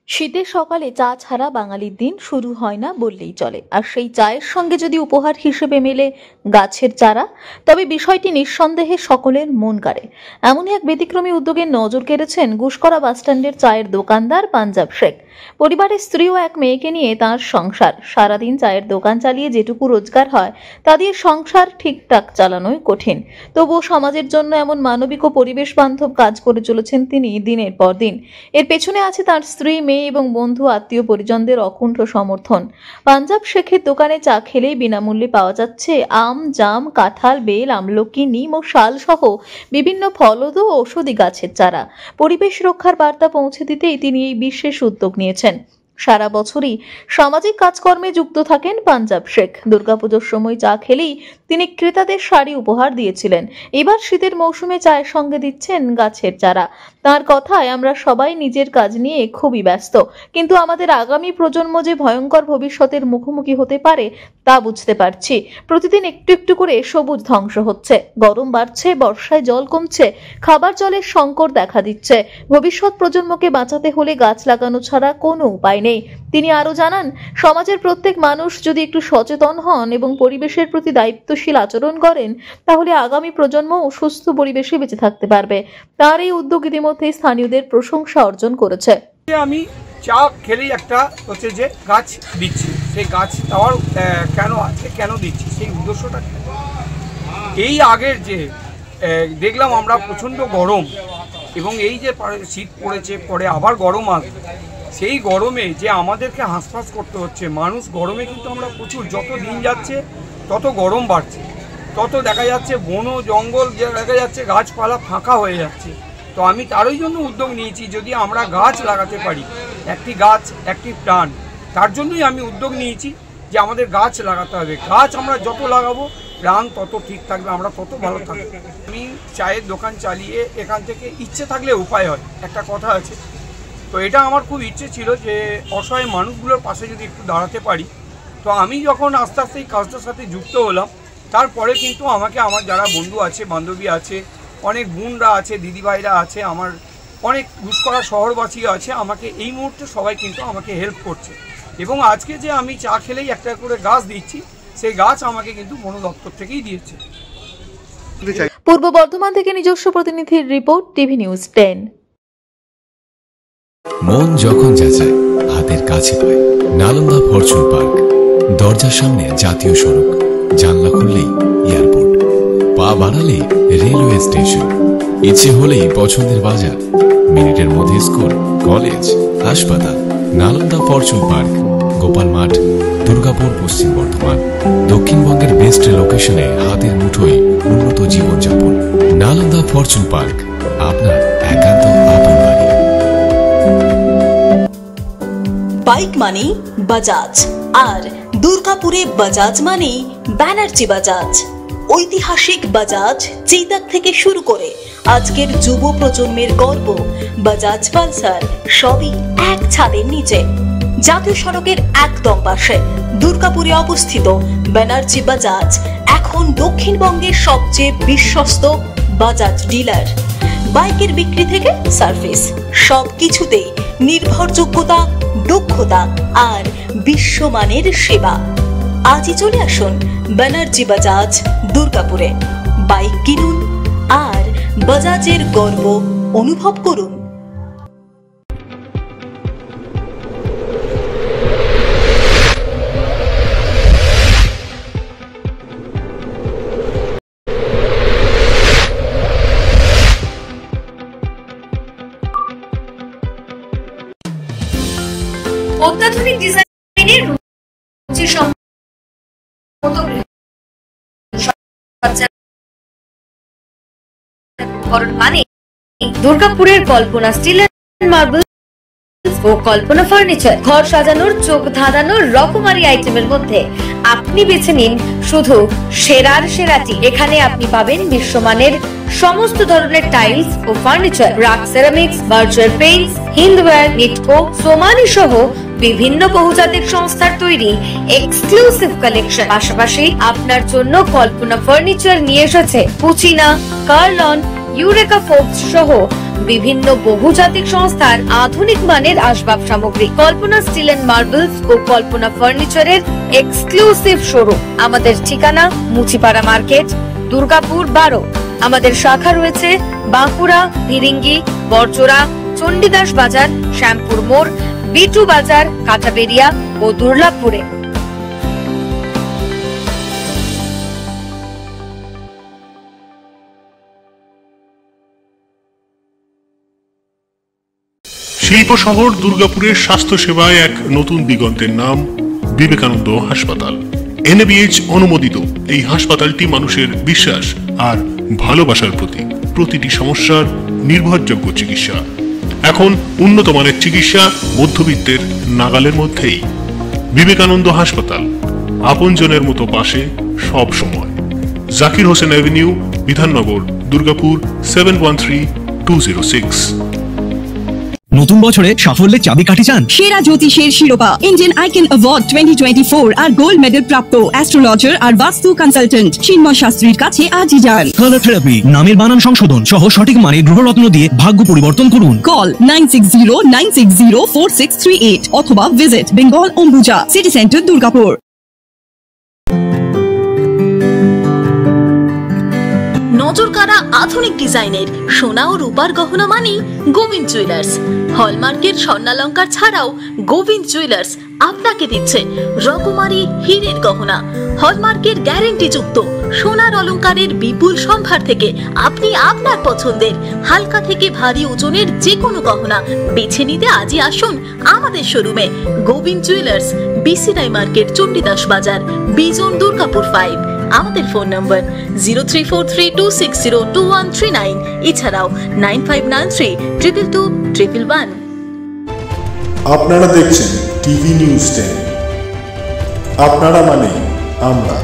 শীতের সকালে চা ছাড়া বাঙালির দিন শুরু হয় না বললেই চলে। আর সেই চায়ের সঙ্গে যদি উপহার হিসেবে মেলে গাছের চারা, তবে বিষয়টি নিঃসন্দেহে সকলের মন কাড়ে। এমনই এক ব্যতিক্রমী উদ্যোগের নজর কেড়েছেন গুসকরা বাসস্ট্যান্ডের চায়ের দোকানদার পাঞ্জাব শেখ। পরিবারের স্ত্রী ও এক মেয়েকে নিয়ে তাঁর সংসার। সারাদিন চায়ের দোকান চালিয়ে যেটুকু রোজগার হয় তা দিয়ে সংসার ঠিকঠাক চালানোই কঠিন। তবুও সমাজের জন্য এমন মানবিক ও পরিবেশ বান্ধব কাজ করে চলেছেন তিনি দিনের পর দিন। এর পেছনে আছে তার স্ত্রী, মেয়ে এবং বন্ধু আত্মীয় পরিজনদের অকুণ্ঠ সমর্থন। পাঞ্জাব শেখের দোকানে চা খেলেই বিনামূল্যে পাওয়া যাচ্ছে আম, জাম, কাঁঠাল, বেল, আমলকি, নিম ও শাল সহ বিভিন্ন ফলদ ও ঔষধি গাছের চারা। পরিবেশ রক্ষার বার্তা পৌঁছে দিতেই তিনি এই বিশেষ উদ্যোগ নিয়েছেন। সারা বছরই সামাজিক কাজকর্মে যুক্ত থাকেন পাঞ্জাব শেখ। দুর্গাপুজোর সময় চা খেলেই তিনি ক্রেতাদের শাড়ি উপহার দিয়েছিলেন। এবার শীতের মৌসুমে চায়ের সঙ্গে দিচ্ছেন গাছের চারা। তার কথায়, আমরা সবাই নিজের কাজ নিয়ে খুবই ব্যস্ত, কিন্তু আমাদের আগামী প্রজন্ম যে ভয়ঙ্কর ভবিষ্যতের মুখোমুখি হতে পারে তা বুঝতে পারছি। প্রতিদিন একটু একটু করে সবুজ ধ্বংস হচ্ছে, গরম বাড়ছে, বর্ষায় জল কমছে, খাবার জলের সংকট দেখা দিচ্ছে। ভবিষ্যৎ প্রজন্মকে বাঁচাতে হলে গাছ লাগানো ছাড়া কোনো উপায় নেই। তিনি আরো জানান, সমাজের প্রত্যেক মানুষ যদি একটু সচেতন হন এবং পরিবেশের প্রতি দায়িত্বশীল আচরণ করেন, তাহলে আগামী প্রজন্ম সুস্থ পরিবেশে বেঁচে থাকতে পারবে। তার এই উদ্যোগ ইতিমধ্যে স্থানীয়দের প্রশংসা অর্জন করেছে। আমি চা খেলেই একটা হচ্ছে যে গাছ দিচ্ছি, সেই গাছ দেওয়ার কেন আছে, কেন দিচ্ছি, সেই উদ্দেশ্যটা এই আগের যে দেখলাম আমরা প্রচণ্ড গরম এবং এই যে শীত পড়েছে, পরে আবার গরম আসবে, সেই গরমে যে আমাদেরকে হাঁসফাঁস করতে হচ্ছে। মানুষ গরমে কিন্তু আমরা প্রচুর, যত দিন যাচ্ছে তত গরম বাড়ছে, তত দেখা যাচ্ছে বন জঙ্গল দেখা যাচ্ছে গাছপালা ফাঁকা হয়ে যাচ্ছে। তো আমি তারই জন্য উদ্যোগ নিয়েছি, যদি আমরা গাছ লাগাতে পারি, একটি গাছ একটি প্রাণ, তার জন্যই আমি উদ্যোগ নিয়েছি যে আমাদের গাছ লাগাতে হবে। গাছ আমরা যত লাগাবো প্রাণ তত ঠিক থাকবে, আমরা তত ভালো থাকবো। আমি চায়ের দোকান চালিয়ে এখান থেকে ইচ্ছে থাকলে উপায় হয়, একটা কথা আছে। তো এটা আমার খুব ইচ্ছে ছিল যে অসহায় মানুষগুলোর পাশে যদি একটু দাঁড়াতে পারি। তো আমি যখন আস্তে আস্তে এই কাজটার সাথে যুক্ত হলাম, তারপরে কিন্তু আমাকে আমার যারা বন্ধু আছে, বান্ধবী আছে, অনেক বোনরা আছে, দিদিভাইরা আছে, আমার অনেক গুসকরা শহরবাসী আছে, আমাকে এই মুহূর্তে সবাই কিন্তু আমাকে হেল্প করছে। এবং আজকে যে আমি চা খেলেই একটা করে গাছ দিচ্ছি, সেই গাছ আমাকে কিন্তু বন দপ্তর থেকেই দিয়েছে। পূর্ব বর্ধমান থেকে নিজস্ব প্রতিনিধির রিপোর্ট, টিভি নিউজ 10। মন যখন যাচায় হাতের কাছে পায় নালন্দা ফরচুন পার্ক। দরজার সামনে জাতীয় সড়ক, জানলা খুললেই এয়ারপোর্ট, পা বাড়ালেই রেলওয়ে স্টেশন, ইচ্ছে হলেই পছন্দের বাজার, মিনিটের মধ্যে স্কুল, কলেজ, হাসপাতাল। নালন্দা ফরচুন পার্ক, গোপাল মাঠ, দুর্গাপুর, পশ্চিম বর্ধমান। দক্ষিণবঙ্গের বেস্ট লোকেশনে হাতের মুঠোয় উন্নত জীবনযাপন। নালন্দা ফরচুন পার্ক, আপনার একান্ত আপন বাড়ি। বাইক মানে বাজাজ, আর দুর্গাপুরে বাজাজ মানে ব্যানার্জি বাজাজ। ঐতিহাসিক বাজাজ চেতক থেকে শুরু করে আজকের যুব প্রজন্মের গর্ব বাজাজ পালসার, সবই এক ছাদের নিচে। জাতীয় সড়কের একদম পাশে দুর্গাপুরে অবস্থিত ব্যানার্জি বাজাজ এখন দক্ষিণবঙ্গের সবচেয়ে বিশ্বস্ত বাজাজ ডিলার। বাইকের বিক্রি থেকে সার্ভিস, সবকিছুতেই নির্ভরযোগ্যতা, দক্ষতা আর বিশ্বমানের সেবা। আজই চলে আসুন ব্যানার্জি বাজাজ দুর্গাপুরে। বাইক কিনুন আর বাজাজের গর্ব অনুভব করুন। অত্যাধুনিক ডিজাইনের মানে দুর্গাপুরের কল্পনা স্টিল এন্ড মার্বেল ও কল্পনা ফার্নিচার। ঘর সাজানোর, চোখ ধাঁধানোর রকমারি আইটেমের মধ্যে আপনি বেছে নিন শুধু সেরার সেরাটি। এখানে আপনি পাবেন বিশ্বমানের সমস্ত ধরনের টাইলস ও furniture, RAK ceramics, Berger paints, Hindware, Nitco, Somany সহ বিভিন্ন বহুজাতিক সংস্থার তৈরি এক্সক্লুসিভ কালেকশন। পাশাপাশি আপনার জন্য কল্পনা ফার্নিচার নিয়ে এসেছে পুচিনা, কার্লন, ইউরেকা ফোর্বস সহ বিভিন্ন বহুজাতিক সংস্থার আধুনিক মানের আসবাব সামগ্রী। কল্পনা স্টিল এন্ড মার্বেলস ও কল্পনা ফার্নিচারের এক্সক্লুসিভ শোরুম। আমাদের ঠিকানা মুচিপাড়া মার্কেট, দুর্গাপুর 12। আমাদের শাখা রয়েছে বাঁকুড়া, ফিরিঙ্গি, বড়জোড়া, চণ্ডীদাস বাজার, শ্যামপুর মোড়, বিটু বাজার, কাঁটাবেড়িয়া ও দুর্লাভপুরে। শিল্প শহর দুর্গাপুরের স্বাস্থ্য সেবায় এক নতুন দিগন্তের নাম বিবেকানন্দ হাসপাতাল। NABH অনুমোদিত এই হাসপাতালটি মানুষের বিশ্বাস আর ভালোবাসার প্রতীক। প্রতিটি সমস্যার নির্ভরযোগ্য চিকিৎসা। এখন উন্নত মানের চিকিৎসা মধ্যবিত্তের নাগালের মধ্যেই। বিবেকানন্দ হাসপাতাল, আপনজনের মতো পাশে সব সময়। জাকির হোসেন অ্যাভিনিউ, বিধাননগর, দুর্গাপুর 713206। নতুন বছরে সাফল্যের চাবিকাঠি চান? সেরা জ্যোতিষের শিরোপা, ইন্ডিয়ান আইকন অ্যাওয়ার্ড 2024 আর গোল্ড মেডেল প্রাপ্ত অ্যাস্ট্রোলজার আর বাস্তু কনসালটেন্ট চিন্ময় শাস্ত্রীর কাছে আজই যান। কালার থেরাপি, নামের বানান সংশোধন সহ সঠিক মানের গ্রহরত্ন দিয়ে ভাগ্য পরিবর্তন করুন। কল 9609604638 অথবা visit Bengal Ambuja city centre, Durgapur. নজরকাড়া আধুনিক ডিজাইনের সোনা ও রূপার গহনা মানে গোবিন্দ জুয়েলার্স। হলমার্কের স্বর্ণালঙ্কার ছাড়াও গোবিন্দ জুয়েলার্স আপনাকে দিচ্ছে রকমারি হীরের গহনা। হলমার্কের গ্যারেন্টি যুক্ত সোনার অলংকারের বিপুল সম্ভার থেকে আপনি আপনার পছন্দের হালকা থেকে ভারী ওজনের যে কোনো গহনা বেছে নিতে আজই আসুন আমাদের শোরুমে। গোবিন্দ জুয়েলার্স, BC রায় মার্কেট, চণ্ডীদাস বাজার, বিজন, দুর্গাপুর 5। আমাদের ফোন নম্বর 034326021139, এছাড়াও 9593222111। আপনারা দেখছেন টিভি নিউজ 10। আপনারা মানে আমরা।